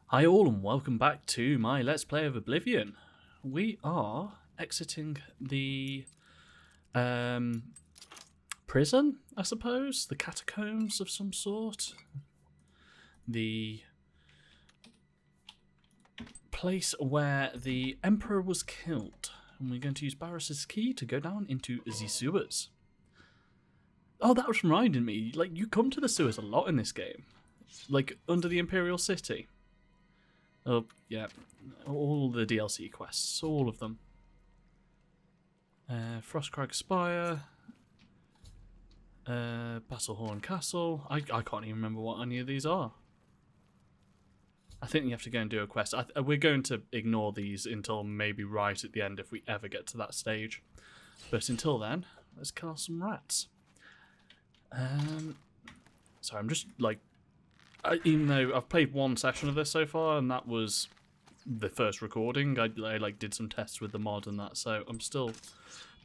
Hi all and welcome back to my Let's Play of Oblivion. We are exiting the prison, I suppose, the catacombs of some sort, the place where the Emperor was killed, and we're going to use Barris's key to go down into the sewers. Oh, that was reminding me, like, you come to the sewers a lot in this game, like under the Imperial City. Oh, yeah. All the DLC quests. All of them. Frostcrag Spire. Battlehorn Castle. I can't even remember what any of these are. I think you have to go and do a quest. We're going to ignore these until maybe right at the end if we ever get to that stage. But until then, let's kill some rats. So I'm just like... even though I've played one session of this so far, and that was the first recording, I like did some tests with the mod and that, so I'm still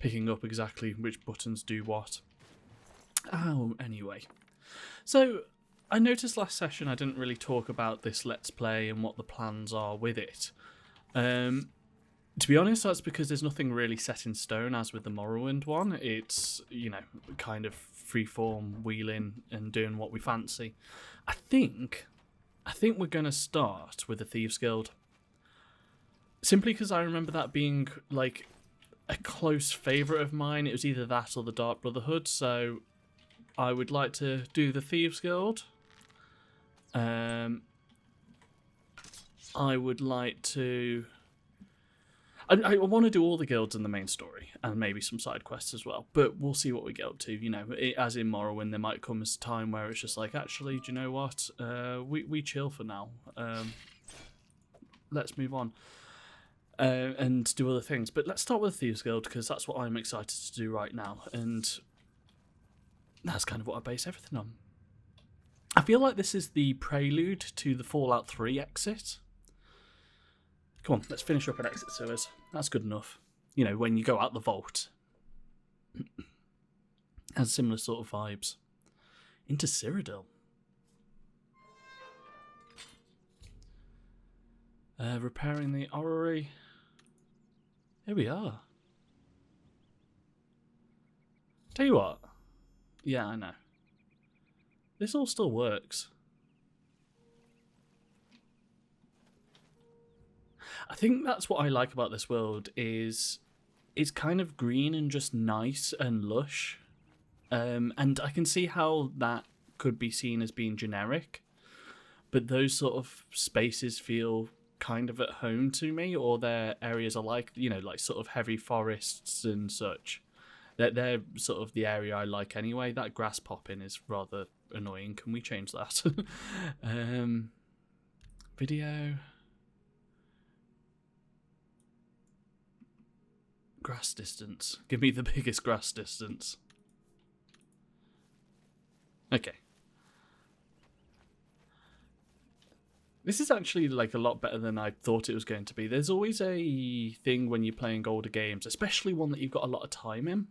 picking up exactly which buttons do what. Oh, anyway. So, I noticed last session I didn't really talk about this Let's Play and what the plans are with it. To be honest, that's because there's nothing really set in stone as with the Morrowind one. It's, you know, kind of freeform, wheeling and doing what we fancy. I think we're going to start with the Thieves Guild. Simply because I remember that being, like, a close favourite of mine. It was either that or the Dark Brotherhood, so I would like to do the Thieves Guild. I would like to... I want to do all the guilds in the main story, and maybe some side quests as well, but we'll see what we get up to. You know, as in Morrowind, there might come a time where it's just like, actually, do you know what? We chill for now. Let's move on and do other things. But let's start with Thieves Guild, because that's what I'm excited to do right now, and that's kind of what I base everything on. I feel like this is the prelude to the Fallout 3 exit. Come on, let's finish up at exit sewers. That's good enough. You know, when you go out the vault. Has similar sort of vibes. Into Cyrodiil. Repairing the orrery. Here we are. Tell you what. Yeah, I know. This all still works. I think that's what I like about this world is it's kind of green and just nice and lush. And I can see how that could be seen as being generic. But those sort of spaces feel kind of at home to me, or their areas are like, you know, like sort of heavy forests and such. They're sort of the area I like anyway. That grass popping is rather annoying. Can we change that? Video... Grass distance. Give me the biggest grass distance. Okay. This is actually like a lot better than I thought it was going to be. There's always a thing when you're playing older games, especially one that you've got a lot of time in,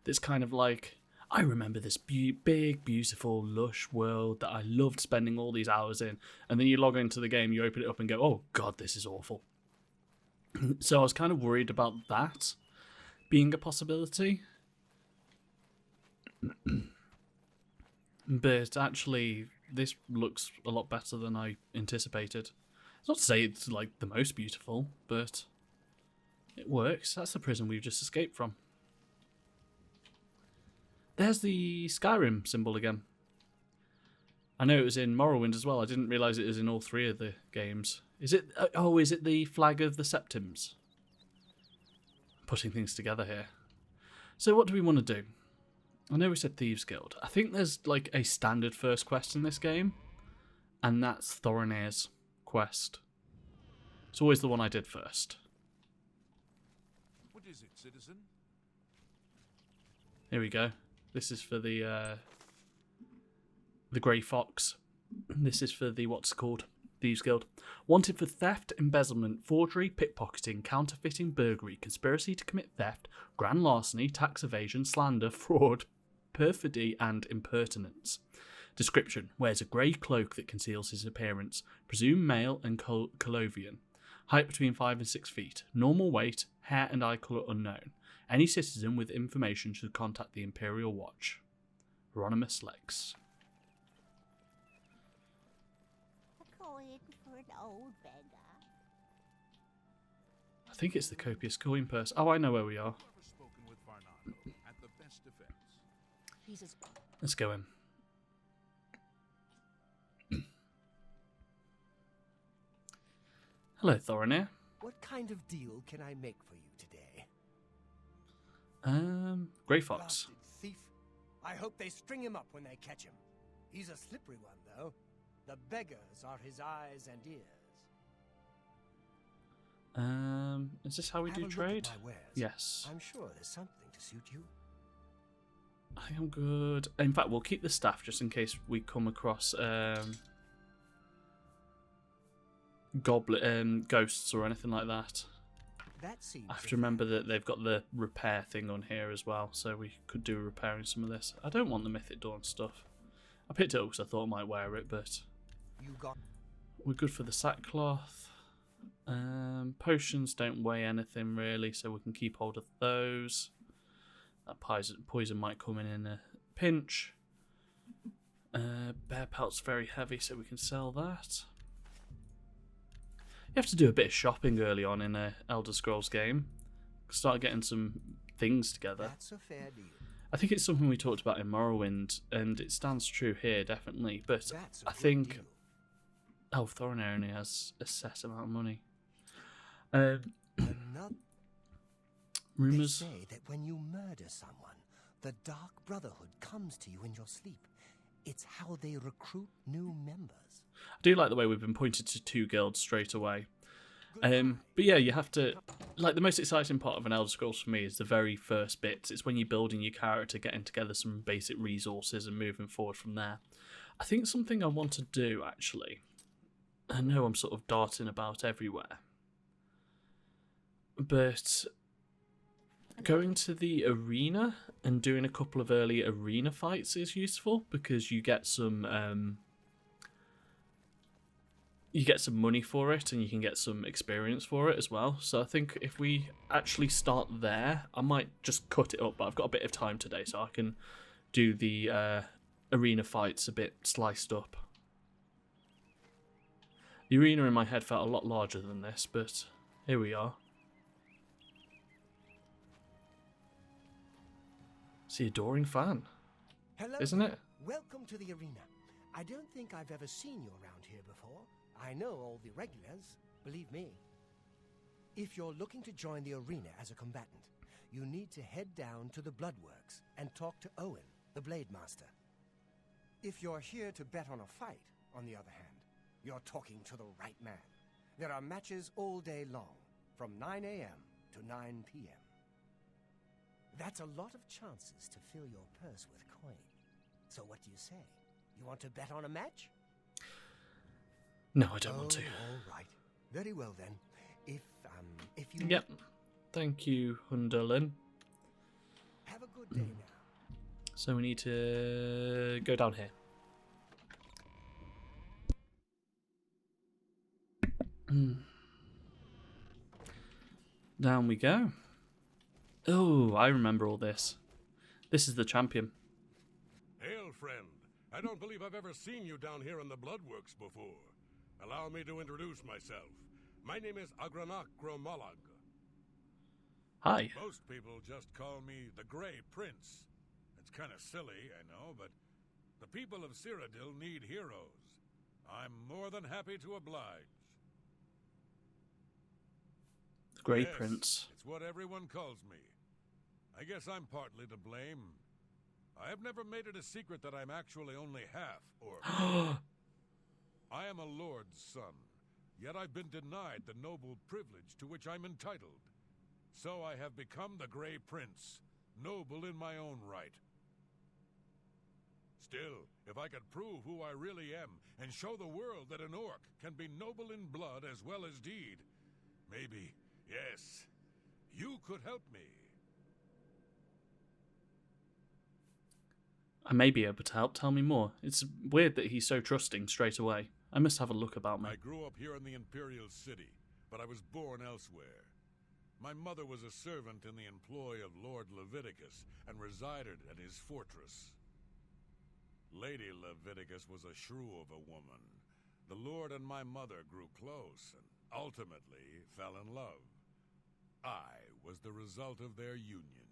that's kind of like, I remember this big, beautiful, lush world that I loved spending all these hours in, and then you log into the game, you open it up and go, oh god, this is awful. So I was kind of worried about that being a possibility. But actually, this looks a lot better than I anticipated. It's not to say it's like the most beautiful, but it works. That's the prison we've just escaped from. There's the Skyrim symbol again. I know it was in Morrowind as well. I didn't realise it was in all three of the games. Is it? Oh, is it the flag of the Septims? Putting things together here. So what do we want to do? I know we said Thieves Guild. I think there's like a standard first quest in this game, and that's Thorinir's quest. It's always the one I did first. What is it, citizen? Here we go. This is for the Grey Fox. This is for the what's it called? Thieves Guild. Wanted for theft, embezzlement, forgery, pickpocketing, counterfeiting, burglary, conspiracy to commit theft, grand larceny, tax evasion, slander, fraud, perfidy, and impertinence. Description: wears a grey cloak that conceals his appearance. Presumed male and Colovian. Height between 5 and 6 feet. Normal weight. Hair and eye colour unknown. Any citizen with information should contact the Imperial Watch. Hieronymus Lex. A coin for an old beggar. I think it's the copious coin purse. Oh, I know where we are. Let's go in. Hello, Thorinir. What kind of deal can I make for you today? Grey Fox. Blasted thief. I hope they string him up when they catch him. He's a slippery one, though. The beggars are his eyes and ears. Is this how we Have do a look trade? at my wares. Yes. I'm sure there's something to suit you. I think I'm good. In fact, we'll keep the staff just in case we come across ghosts or anything like that. That seems I have to remember that they've got the repair thing on here as well, so we could do repairing some of this. I don't want the Mythic Dawn stuff. I picked it up because I thought I might wear it, but we're good for the sackcloth. Potions don't weigh anything really, so we can keep hold of those. That poison might come in a pinch. Bear pelt's very heavy, so we can sell that. You have to do a bit of shopping early on in a Elder Scrolls game. Start getting some things together. That's a fair deal. I think it's something we talked about in Morrowind, and it stands true here, definitely. But I think... Deal. Oh, Thorinir only has a set amount of money. Rumours. They say that when you murder someone, the Dark Brotherhood comes to you in your sleep. It's how they recruit new members. I do like the way we've been pointed to 2 guilds straight away. But yeah, you have to... Like, the most exciting part of an Elder Scrolls for me is the very first bits. It's when you're building your character, getting together some basic resources and moving forward from there. I think something I want to do, actually... I know I'm sort of darting about everywhere. But... going to the arena and doing a couple of early arena fights is useful because you get some money for it and you can get some experience for it as well. So I think if we actually start there, I might just cut it up, but I've got a bit of time today so I can do the arena fights a bit sliced up. The arena in my head felt a lot larger than this, but here we are. It's the adoring fan. Hello, isn't it? Welcome to the arena. I don't think I've ever seen you around here before. I know all the regulars, believe me. If you're looking to join the arena as a combatant, you need to head down to the Bloodworks and talk to Owen, the Blade Master. If you're here to bet on a fight, on the other hand, you're talking to the right man. There are matches all day long, from 9 a.m. to 9 p.m. That's a lot of chances to fill your purse with coin. So what do you say? You want to bet on a match? No, I don't want to. All right. Very well then. If you... Yep. Thank you, Hunderlin. Have a good day now. So we need to go down here. Down we go. Oh, I remember all this. This is the champion. Hail, friend. I don't believe I've ever seen you down here in the Bloodworks before. Allow me to introduce myself. My name is Agranak Gromalag. Hi. Most people just call me the Grey Prince. It's kind of silly, I know, but the people of Cyrodiil need heroes. I'm more than happy to oblige. The Grey Yes, Prince. It's what everyone calls me. I guess I'm partly to blame. I have never made it a secret that I'm actually only half orc. I am a lord's son, yet I've been denied the noble privilege to which I'm entitled. So I have become the Grey Prince, noble in my own right. Still, if I could prove who I really am and show the world that an orc can be noble in blood as well as deed, maybe, yes, you could help me. I may be able to help. Tell me more. It's weird that he's so trusting straight away. I must have a look about me. I grew up here in the Imperial City, but I was born elsewhere. My mother was a servant in the employ of Lord Leviticus and resided at his fortress. Lady Leviticus was a shrew of a woman. The Lord and my mother grew close and ultimately fell in love. I was the result of their union.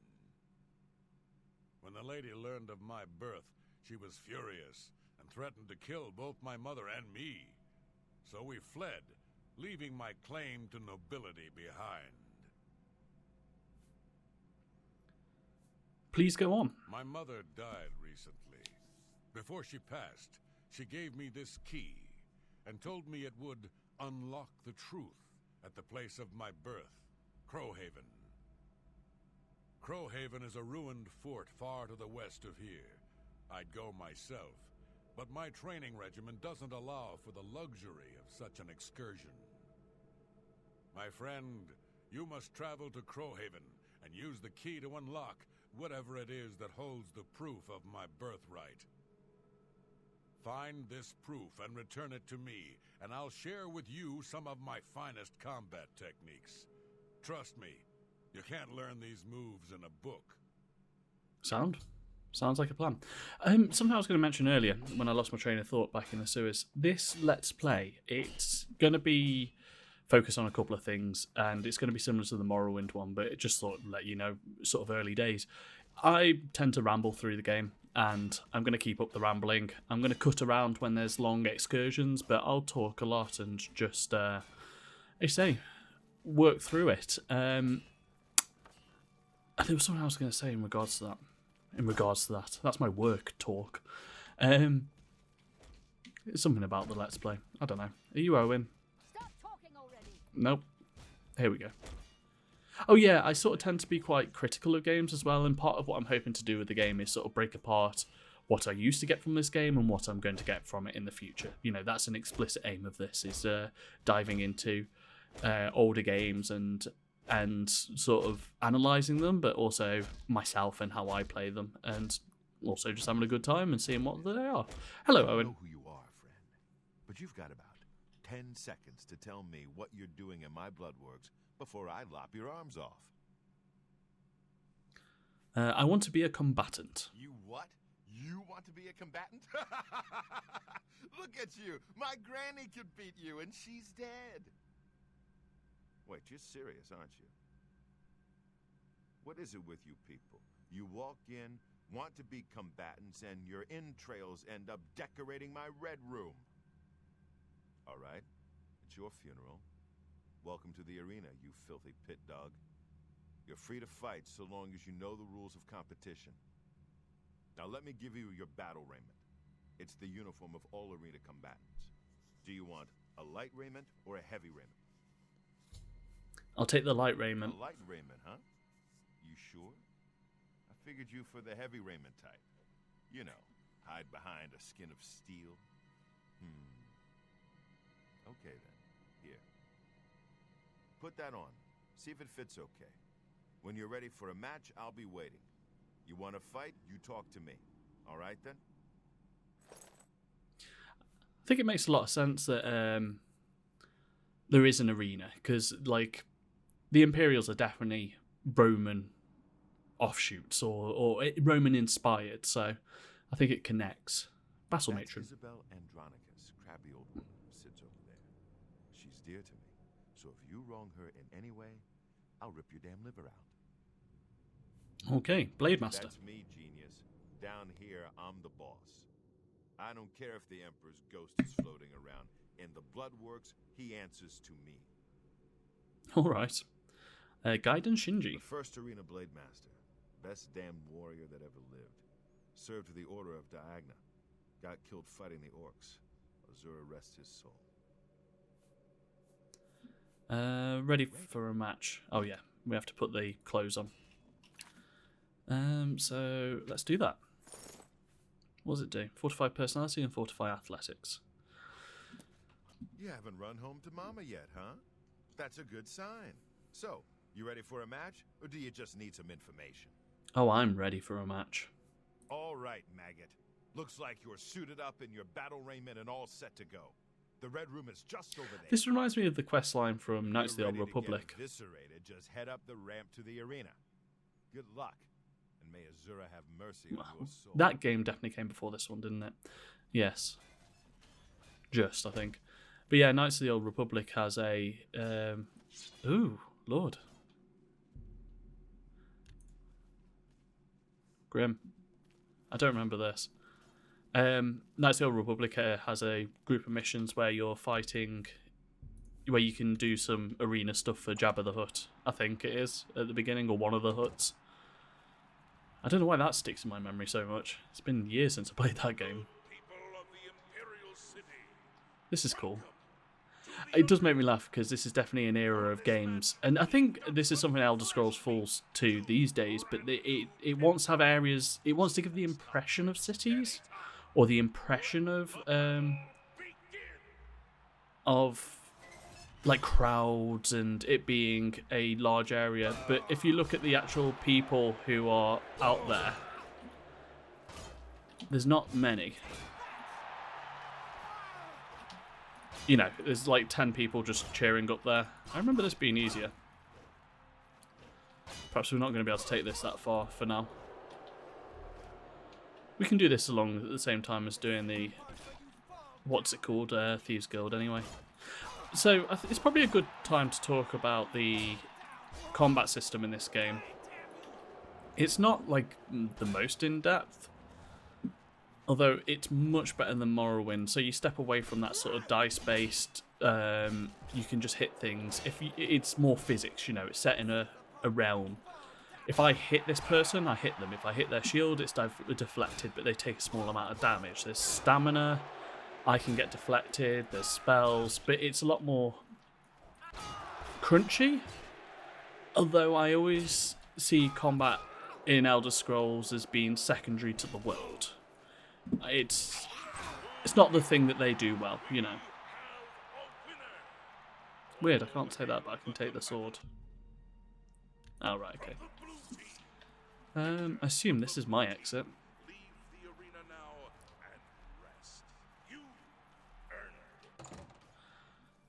When the lady learned of my birth, she was furious and threatened to kill both my mother and me. So we fled, leaving my claim to nobility behind. Please go on. My mother died recently. Before she passed, she gave me this key and told me it would unlock the truth at the place of my birth, Crowhaven. Crowhaven is a ruined fort far to the west of here. I'd go myself, but my training regimen doesn't allow for the luxury of such an excursion. My friend, you must travel to Crowhaven and use the key to unlock whatever it is that holds the proof of my birthright. Find this proof and return it to me, and I'll share with you some of my finest combat techniques. Trust me, you can't learn these moves in a book. Sounds like a plan. Something I was going to mention earlier when I lost my train of thought back in the sewers. This Let's Play, it's going to be focused on a couple of things, and it's going to be similar to the Morrowind one, but it just thought let you know, sort of early days. I tend to ramble through the game, and I'm going to keep up the rambling. I'm going to cut around when there's long excursions, but I'll talk a lot and just, work through it. There was something I was going to say in regards to that. That's my work talk. It's something about the Let's Play. I don't know. Are you Owen? Stop talking already. Nope. Here we go. Oh yeah, I sort of tend to be quite critical of games as well, and part of what I'm hoping to do with the game is sort of break apart what I used to get from this game and what I'm going to get from it in the future. You know, that's an explicit aim of this, is diving into older games and sort of analysing them, but also myself and how I play them, and also just having a good time and seeing what they are. Hello, I Owen. know who you are, friend, but you've got about 10 seconds to tell me what you're doing in my bloodworks before I lop your arms off. I want to be a combatant. You what? You want to be a combatant? Look at you! My granny could beat you, and she's dead. Wait, you're serious, aren't you? What is it with you people? You walk in, want to be combatants, and your entrails end up decorating my red room. All right, it's your funeral. Welcome to the arena, you filthy pit dog. You're free to fight so long as you know the rules of competition. Now let me give you your battle raiment. It's the uniform of all arena combatants. Do you want a light raiment or a heavy raiment? I'll take the light raiment. A light raiment, huh? You sure? I figured you for the heavy raiment type. You know, hide behind a skin of steel. Okay then, here. Put that on. See if it fits okay. When you're ready for a match, I'll be waiting. You want to fight, you talk to me. All right then? I think it makes a lot of sense that there is an arena, because, like, the Imperials are definitely Roman offshoots or Roman inspired, so I think it connects. Battle That's Matron. Isabel Andronicus, crabby old woman who sits over there. She's dear to me, so if you wrong her in any way, I'll rip your damn liver out. Okay, Blade Master. That's me, genius. Down here, I'm the boss. I don't care if the Emperor's ghost is floating around. In the Bloodworks, he answers to me. Alright. Gaiden Shinji. The first arena Blade Master. Best damn warrior that ever lived. Served with the Order of Diagna. Got killed fighting the orcs. Azura rest his soul. Ready for a match. Oh yeah, we have to put the clothes on. So let's do that. What does it do? Fortify personality and fortify athletics. You haven't run home to Mama yet, huh? That's a good sign. So, you ready for a match, or do you just need some information? Oh, I'm ready for a match. All right, maggot. Looks like you're suited up in your battle raiment and all set to go. The Red Room is just over there. This reminds me of the quest line from Knights of the Old You're ready to Republic. get eviscerated, just head up the ramp to the arena. Good luck, and may Azura have mercy on your soul. That game definitely came before this one, didn't it? Yes. Just, I think. But yeah, Knights of the Old Republic has a... ooh, Lord. Grim. I don't remember this. Knights of the Old Republic has a group of missions where you're fighting... where you can do some arena stuff for Jabba the Hutt, I think it is, at the beginning, or one of the Hutts. I don't know why that sticks in my memory so much. It's been years since I played that game. This is cool. It does make me laugh because this is definitely an era of games, and I think this is something Elder Scrolls falls to these days. But it wants to have areas. It wants to give the impression of cities, or the impression of like crowds and it being a large area. But if you look at the actual people who are out there, there's not many. You know, there's like 10 people just cheering up there. I remember this being easier. Perhaps we're not going to be able to take this that far for now. We can do this along at the same time as doing the... what's it called? Thieves Guild, anyway. So, it's probably a good time to talk about the combat system in this game. It's not, like, the most in-depth. Although it's much better than Morrowind, so you step away from that sort of dice-based, you can just hit things. It's more physics, you know, it's set in a realm. If I hit this person, I hit them. If I hit their shield, it's deflected, but they take a small amount of damage. There's stamina, I can get deflected, there's spells, but it's a lot more crunchy. Although I always see combat in Elder Scrolls as being secondary to the world. It's not the thing that they do well, you know. Weird, I can't take that, but I can take the sword. Oh, right, okay. I assume this is my exit.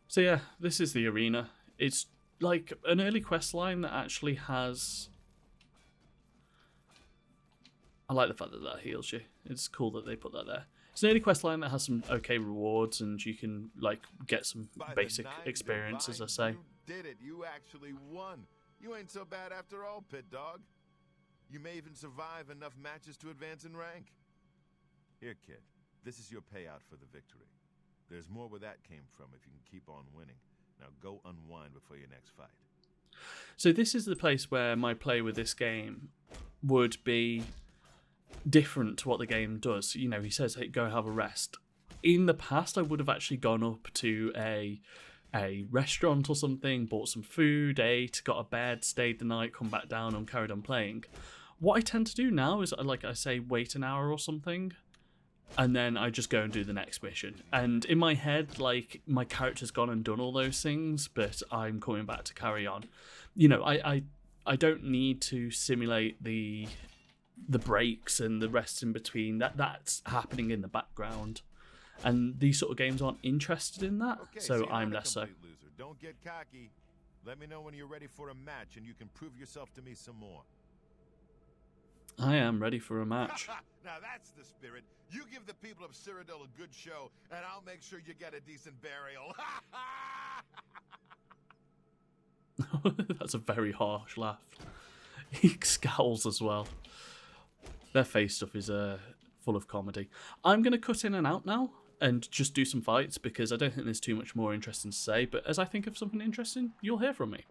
So yeah, this is the arena. It's like an early quest line that actually has... I like the fact that that heals you. It's cool that they put that there. It's an early quest line that has some okay rewards, and you can like get some basic experience, as I say. You did it. You actually won. You ain't so bad after all, Pit Dog. You may even survive enough matches to advance in rank. Here, kid. This is your payout for the victory. There's more where that came from if you can keep on winning. Now go unwind before your next fight. So this is the place where my play with this game would be different to what the game does. You know, he says, hey, go have a rest. In the past, I would have actually gone up to a restaurant or something, bought some food, ate, got a bed, stayed the night, come back down and carried on playing. What I tend to do now is, like I say, wait an hour or something, and then I just go and do the next mission. And in my head, like, my character's gone and done all those things, but I'm coming back to carry on. You know, I don't need to simulate the breaks and the rest in between. That's happening in the background. And these sort of games aren't interested in that, Okay, so you're I'm not a less so. complete loser. Don't get cocky. Let me know when you're ready for a match, and you can prove yourself to me some more. I am ready for a match. Now that's the spirit. You give the people of Cyrodiil a good show, and I'll make sure you get a decent burial. That's a very harsh laugh. He scowls as well. Their face stuff is full of comedy. I'm going to cut in and out now and just do some fights because I don't think there's too much more interesting to say, but as I think of something interesting, you'll hear from me.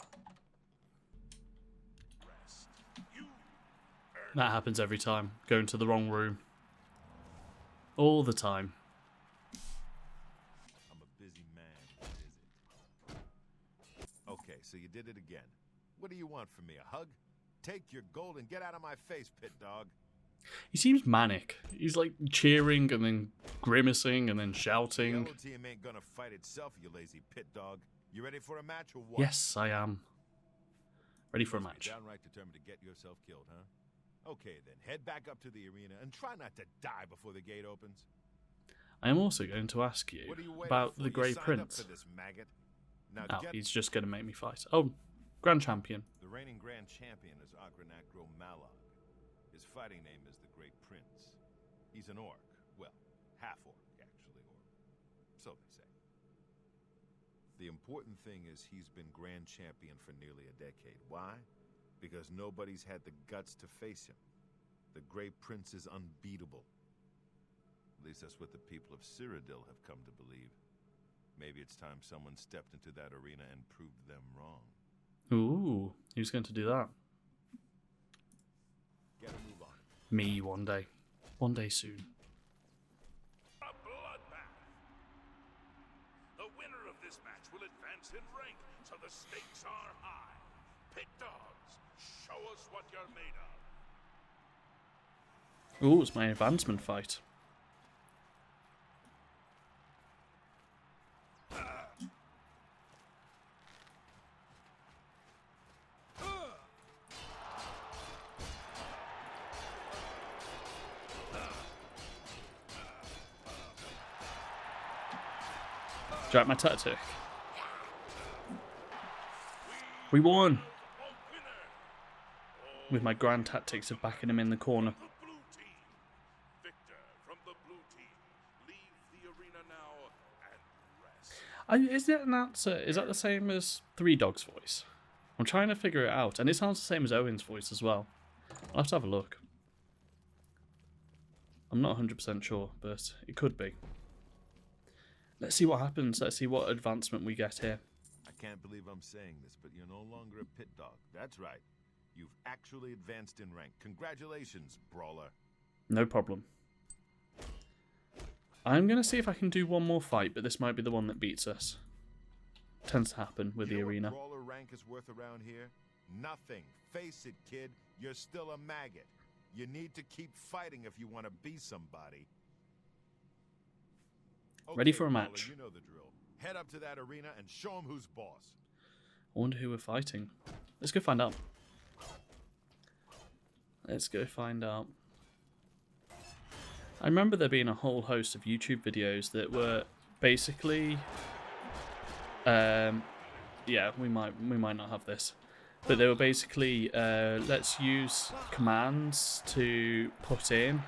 That happens every time. Going to the wrong room. All the time. I'm a busy man, what is it? Okay, so you did it again. What do you want from me, a hug? Take your gold and get out of my face, Pit Dog. He seems manic. He's like cheering and then grimacing and then The shouting. yellow team ain't gonna fight itself, you lazy Pit Dog. You ready for a match or what? Yes, I am. Ready for a You're match. downright determined to get yourself killed, huh? Okay, then head back up to the arena and try not to die before the gate opens. I am also going to ask you What are you waiting about for? the You Grey signed up Prince. for this, maggot. Now Oh, get he's just going to make me fight. Oh, Grand Champion. the reigning grand champion is Agranacro Malog. His fighting name is the Great Prince. He's an orc. Well, half-orc, actually, or so they say. The important thing is he's been grand champion for nearly a decade. Why? Because nobody's had the guts to face him. The Great Prince is unbeatable. At least that's what the people of Cyrodiil have come to believe. Maybe it's time someone stepped into that arena and proved them wrong. Ooh, who's going to do that? Get a move on. Me one day. One day soon. A bloodbath. The winner of this match will advance in rank, so the stakes are high. Pit dogs, show us what you're made of. Ooh, it's my advancement fight. Do you like my tactic? We won! With my grand tactics of backing him in the corner. The blue team. Victor from the blue team. Leave the arena now and rest. Is that an answer? Is that the same as Three Dog's voice? I'm trying to figure it out, and it sounds the same as Owen's voice as well. I'll have to have a look. I'm not 100% sure, but it could be. Let's see what happens. Let's see what advancement we get here. I can't believe I'm saying this, but you're no longer a pit dog. That's right. You've actually advanced in rank. Congratulations, brawler. No problem. I'm going to see if I can do one more fight, but this might be the one that beats us. Tends to happen with You the know arena. what brawler rank is worth around here? Nothing. Face it, kid. You're still a maggot. You need to keep fighting if you want to be somebody. Ready Okay, for a brawler, match. You know the drill. Head up to that arena and show them who's boss. I wonder who we're fighting. Let's go find out. Let's go find out. I remember there being a whole host of YouTube videos that were basically... yeah, we might not have this. But they were basically, let's use commands to put in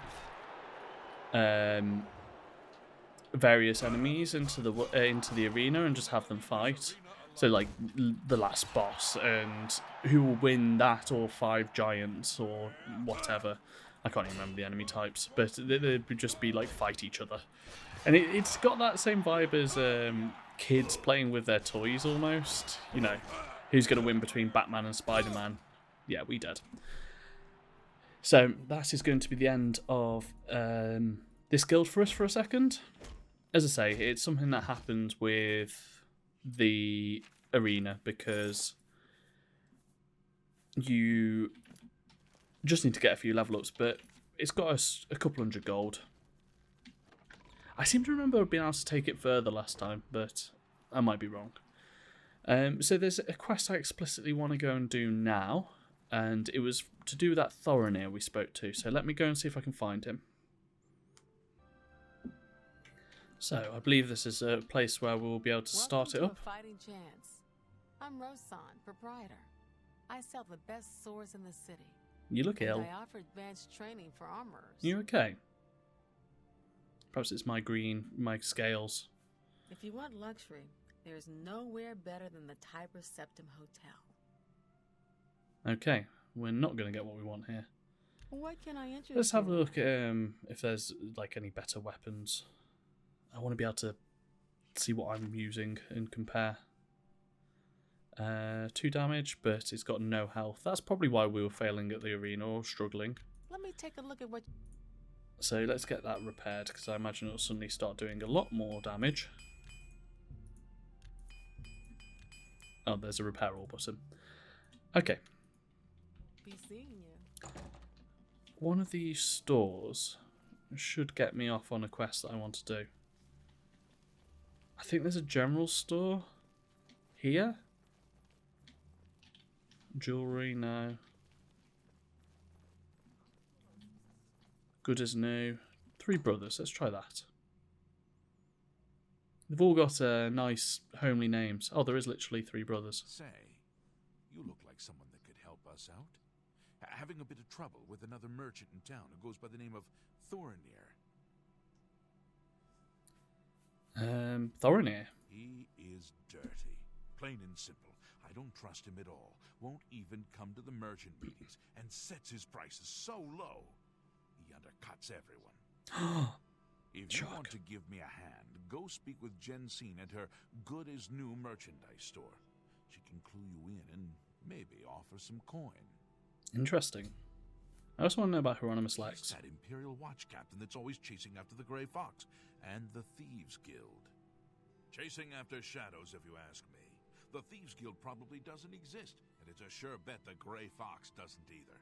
various enemies into the arena and just have them fight. So like the last boss and who will win that, or 5 giants or whatever. I can't even remember the enemy types, but they would just be like fight each other. And it's got that same vibe as kids playing with their toys almost. You know, who's going to win between Batman and Spider-Man? Yeah, we did. So that is going to be the end of this guild for us for a second. As I say, it's something that happens with the arena because you just need to get a few level ups, but it's got us a couple hundred gold. I seem to remember being able to take it further last time, but I might be wrong. So there's a quest I explicitly want to go and do now, and it was to do with that Thorinir we spoke to, so let me go and see if I can find him. So, I believe this is a place where we'll be able to start it Welcome up. to a fighting chance. I'm Rosan, proprietor. I sell the best swords in the city. You look And ill. I offer advanced training for armorers. You okay? Perhaps it's my scales. If you want luxury, there's nowhere better than the Tiber Septim Hotel. Okay, we're not going to get what we want here. What can I interest Let's have a you in? look if there's like any better weapons. I want to be able to see what I'm using and compare. 2 damage, but it's got no health. That's probably why we were failing at the arena or struggling. Let me take a look at what... So let's get that repaired, because I imagine it'll suddenly start doing a lot more damage. Oh, there's a repair all button. Okay. Be seeing you. One of these stores should get me off on a quest that I want to do. I think there's a general store here. Jewelry, no. Good as new. 3 brothers. Let's try that. They've all got nice, homely names. Oh, there is literally 3 brothers. Say, you look like someone that could help us out. Having a bit of trouble with another merchant in town who goes by the name of Thorinir. Thorinir. He is dirty. Plain and simple. I don't trust him at all. Won't even come to the merchant meetings and sets his prices so low. He undercuts everyone. If you want to give me a hand, go speak with Jensine at her good-as-new merchandise store. She can clue you in and maybe offer some coin. Interesting. I also want to know about Hieronymus Lex. He's that Imperial Watch captain that's always chasing after the Grey Fox and the Thieves Guild. Chasing after shadows, if you ask me. The Thieves Guild probably doesn't exist, and it's a sure bet the Grey Fox doesn't either.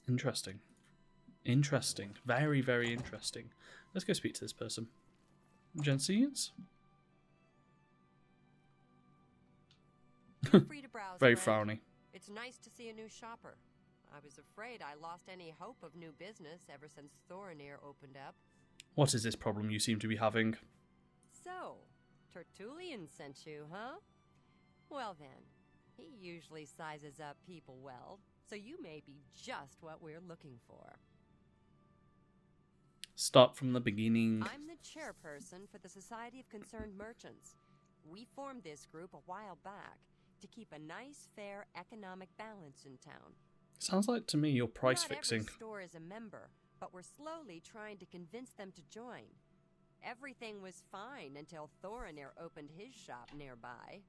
Interesting. Interesting. Very, very interesting. Let's go speak to this person. Jensians? Feel free to browse Very around. frowny. It's nice to see a new shopper. I was afraid I lost any hope of new business ever since Thorinir opened up. What is this problem you seem to be having? So, Tertullian sent you, huh? Well then, he usually sizes up people well, so you may be just what we're looking for. Start from the beginning. I'm the chairperson for the Society of Concerned Merchants. We formed this group a while back to keep a nice, fair economic balance in town. Sounds like to me you're price fixing. Not every store is a member, but we're slowly trying to convince them to join. Everything was fine until Thorinir opened his shop nearby.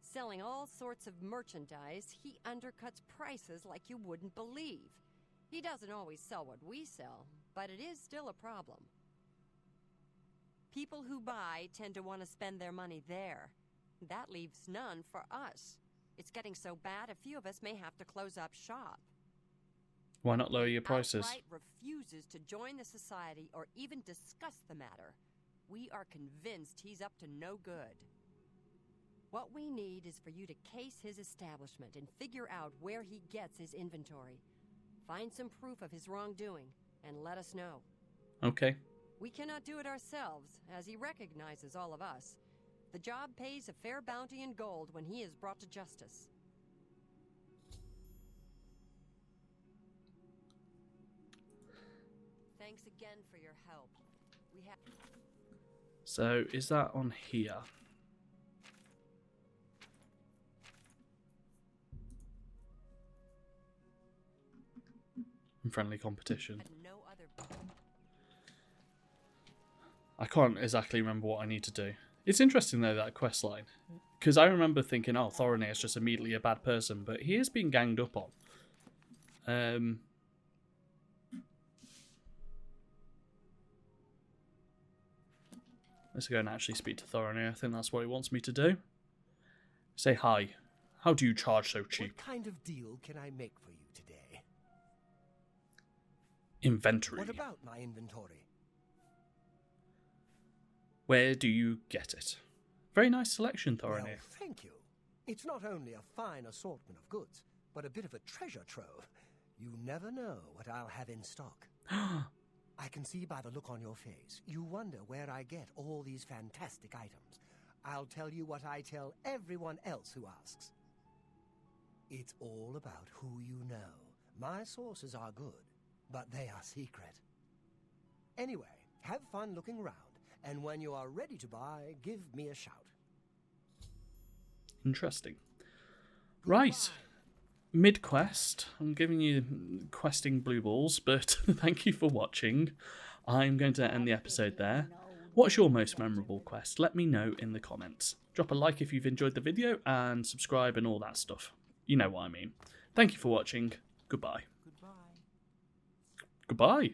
Selling all sorts of merchandise, he undercuts prices like you wouldn't believe. He doesn't always sell what we sell, but it is still a problem. People who buy tend to want to spend their money there. That leaves none for us. It's getting so bad, a few of us may have to close up shop. Why not lower your prices? Outright refuses to join the society or even discuss the matter. We are convinced he's up to no good. What we need is for you to case his establishment and figure out where he gets his inventory. Find some proof of his wrongdoing and let us know. Okay. We cannot do it ourselves, as he recognizes all of us. The job pays a fair bounty in gold when he is brought to justice. Thanks again for your help. We have... So, is that on here? Friendly competition. had no other... I can't exactly remember what I need to do. It's interesting though, that quest line, because I remember thinking, oh, Thorinir is just immediately a bad person, but he is being ganged up on. Let's go and actually speak to Thorinir. I think that's what he wants me to do. Say hi. How do you charge so cheap? What kind of deal can I make for you today? Inventory. What about my inventory? Where do you get it? Very nice selection, Thorinir. Well, thank you. It's not only a fine assortment of goods, but a bit of a treasure trove. You never know what I'll have in stock. I can see by the look on your face, you wonder where I get all these fantastic items. I'll tell you what I tell everyone else who asks. It's all about who you know. My sources are good, but they are secret. Anyway, have fun looking around. And when you are ready to buy, give me a shout. Interesting. Right. Mid-quest. I'm giving you questing blue balls, but thank you for watching. I'm going to end the episode there. What's your most memorable quest? Let me know in the comments. Drop a like if you've enjoyed the video, and subscribe and all that stuff. You know what I mean. Thank you for watching. Goodbye. Goodbye. Goodbye.